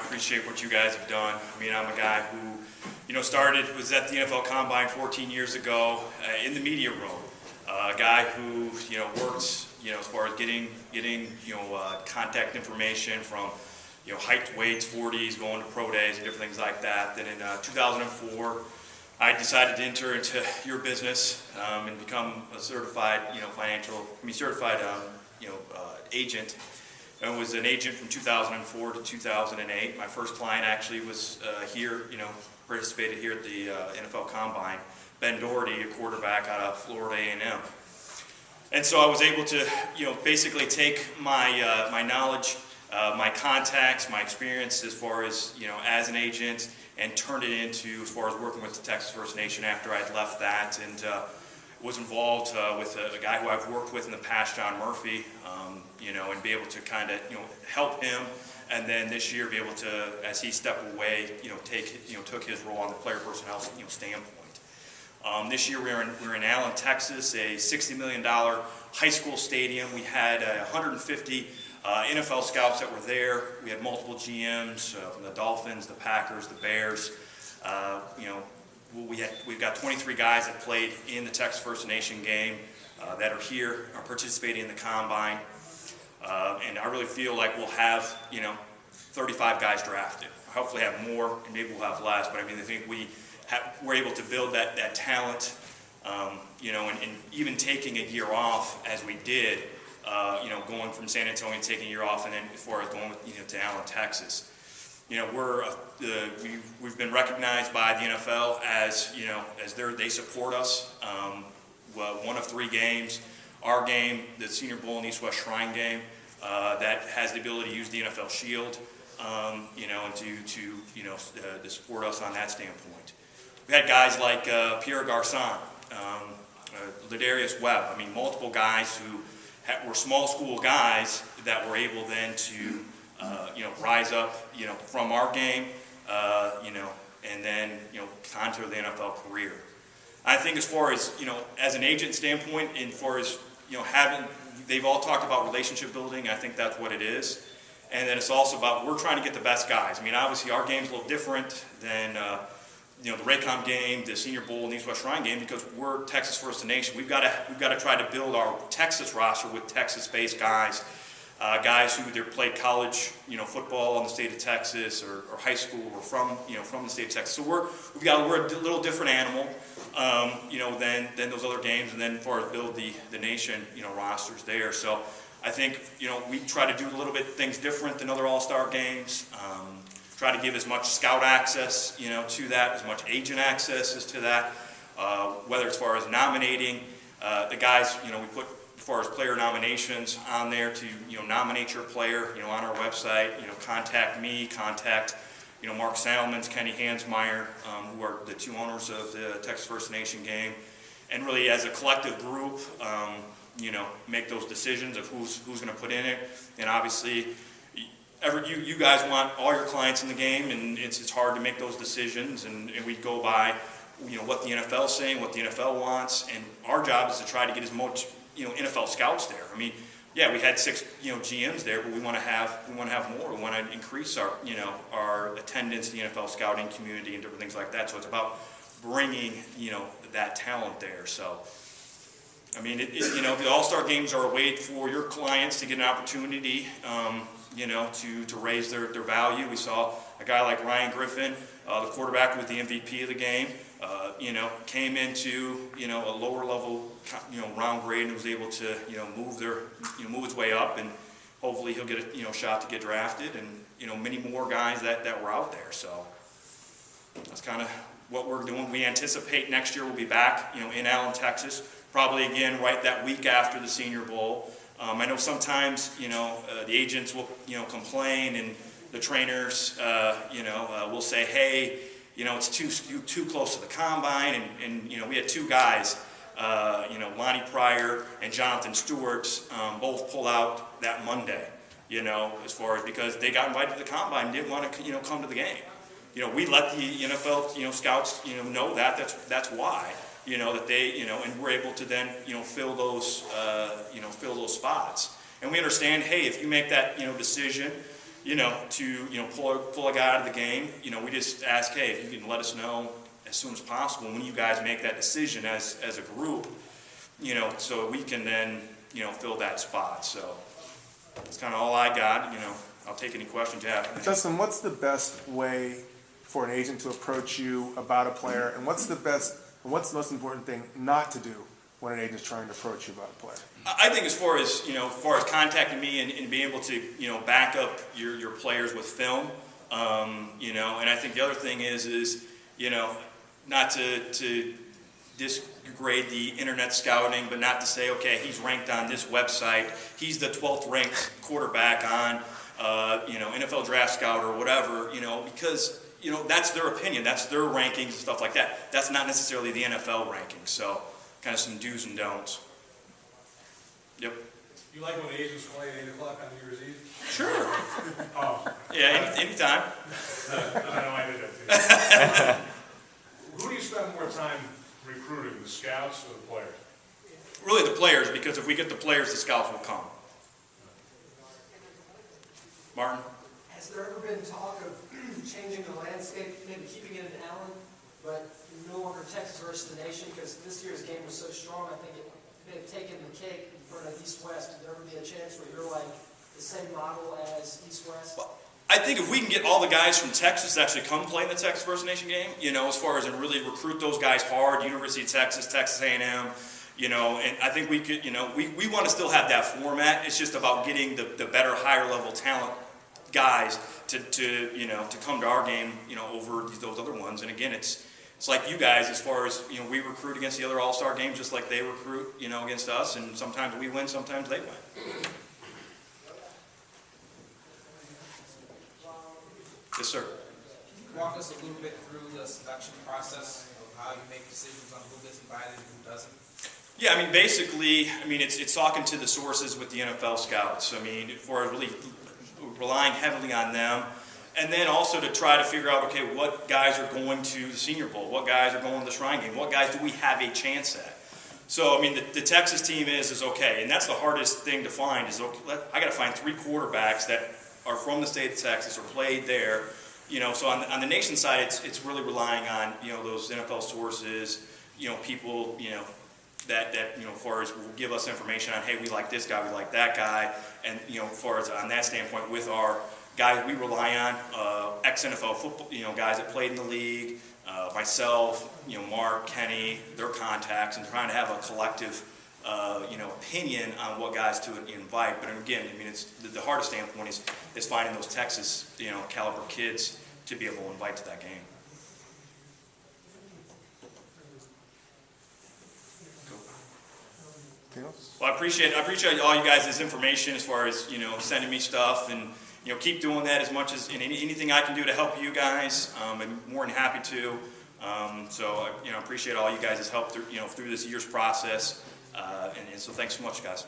appreciate what you guys have done. I mean, I'm a guy who, was at the NFL Combine 14 years ago in the media room. A guy who, worked, as far as getting contact information from, height, weights, 40s, going to pro days and different things like that. Then in 2004, I decided to enter into your business and become a certified, agent. I was an agent from 2004 to 2008. My first client actually was here, participated here at the NFL Combine. Ben Doherty, a quarterback out of Florida A&M. And so I was able to, basically take my my knowledge, my contacts, my experience as far as, as an agent, and turned it into as far as working with the Texas First Nation after I'd left that, and was involved with a guy who I've worked with in the past, John Murphy, and be able to kind of, help him, and then this year be able to, as he stepped away, took his role on the player personnel, standpoint. This year we're in Allen, Texas, a $60 million high school stadium. We had 150 NFL scouts that were there. We had multiple GMs from the Dolphins, the Packers, the Bears. We've got 23 guys that played in the Texas First Nation game that are here, are participating in the Combine. And I really feel like we'll have, 35 guys drafted. Hopefully have more, and maybe we'll have less, but I think we're able to build that talent, and even taking a year off as we did, going from San Antonio, taking a year off, and then as far as going to Allen, Texas. We've been recognized by the NFL as, they support us. One of 3 games, our game, the Senior Bowl and East-West Shrine game, that has the ability to use the NFL Shield, and to support us on that standpoint. We had guys like Pierre Garçon, Ladarius Webb. Multiple guys who were small school guys that were able then to, rise up, from our game, and then, contour the NFL career. I think as far as, as an agent standpoint, and as far as, they've all talked about relationship building. I think that's what it is. And then it's also about, we're trying to get the best guys. Obviously our game's a little different than, the Raycom game, the Senior Bowl, and the East-West Shrine game, because we're Texas First Nation. We've got to try to build our Texas roster with Texas-based guys, guys who either played college, football in the state of Texas, or high school, or from the state of Texas. So we're a little different animal, than those other games, and then as far as build the nation, rosters there. So I think, we try to do a little bit things different than other all-star games. Try to give as much scout access, to that, as much agent access as to that, whether as far as nominating the guys, we put as far as player nominations on there to, nominate your player, on our website, contact me, contact, Mark Salmons, Kenny Hansmeyer, who are the 2 owners of the Texas First Nation game, and really as a collective group, make those decisions of who's going to put in it. And obviously, you guys want all your clients in the game, and it's hard to make those decisions, and we go by, what the NFL is saying, what the NFL wants, and our job is to try to get as much, NFL scouts there. Yeah, we had 6, GMs there, but we want to have more. We want to increase our, our attendance in the NFL scouting community and different things like that. So it's about bringing, that talent there. So, the All-Star games are a way for your clients to get an opportunity, to raise their value. We saw a guy like Ryan Griffin, the quarterback, with the MVP of the game, came into, a lower level, round grade, and was able to, move his way up, and hopefully he'll get a, shot to get drafted, and, many more guys that were out there. So that's kind of what we're doing. We anticipate next year we'll be back, in Allen, Texas, probably again right that week after the Senior Bowl. I know sometimes, the agents will, complain, and the trainers, will say, hey, it's too close to the Combine, and we had 2 guys, Lonnie Pryor and Jonathan Stewart, both pull out that Monday, as far as, because they got invited to the Combine and didn't want to, come to the game. We let the NFL, scouts, know that. That's why, that they, and we're able to then, fill those spots. And we understand, hey, if you make that, decision, pull a guy out of the game, we just ask, hey, if you can let us know as soon as possible when you guys make that decision as a group, so we can then, fill that spot. So that's kind of all I got. I'll take any questions you have. Justin, what's the best way for an agent to approach you about a player, and what's the most important thing not to do when an agent is trying to approach you about a player? I think as far as contacting me and being able to back up your players with film, and I think the other thing is not to disgrade the internet scouting, but not to say, okay, he's ranked on this website, he's the 12th ranked quarterback on NFL Draft Scout or whatever, because that's their opinion, that's their rankings and stuff like that. That's not necessarily the NFL rankings. So kind of some do's and don'ts. Yep. You like when agents play at 8 o'clock on New Year's Eve? Sure. Oh. Yeah, anytime. I know I did that too. Who do you spend more time recruiting, the scouts or the players? Really the players, because if we get the players, the scouts will come. Martin? Has there ever been talk of changing the landscape, maybe keeping it in Allen, but no longer Texas versus the nation? Because this year's game was so strong, I think it may have taken the cake in front of East-West. Would there ever be a chance where you're like the same model as East-West? Well, I think if we can get all the guys from Texas to actually come play in the Texas versus Nation game, as far as and really recruit those guys hard, University of Texas, Texas A&M, and I think we could, we want to still have that format. It's just about getting the better, higher level talent guys to come to our game, over those other ones. And again, it's like you guys, as far as, we recruit against the other all-star games just like they recruit, against us, and sometimes we win, sometimes they win. Yes, sir. Can you walk us a little bit through the selection process of how you make decisions on who gets invited and who doesn't? Yeah, basically, it's talking to the sources with the NFL scouts. For really relying heavily on them. And then also to try to figure out, okay, what guys are going to the Senior Bowl? What guys are going to the Shrine Game? What guys do we have a chance at? So, the Texas team is okay. And that's the hardest thing to find is, okay, I got to find 3 quarterbacks that are from the state of Texas or played there. So on the nation side, it's really relying on, those NFL sources, people, that as far as will give us information on, hey, we like this guy, we like that guy. And, as far as on that standpoint with our guys we rely on, ex-NFL football, guys that played in the league, myself, Mark, Kenny, their contacts, and trying to have a collective, opinion on what guys to invite. But again, it's the hardest standpoint is finding those Texas, caliber kids to be able to invite to that game. Well, I appreciate all you guys' information as far as, sending me stuff, and, keep doing that as much as anything I can do to help you guys. I'm more than happy to. So, I appreciate all you guys' help through, through this year's process. And so thanks so much, guys.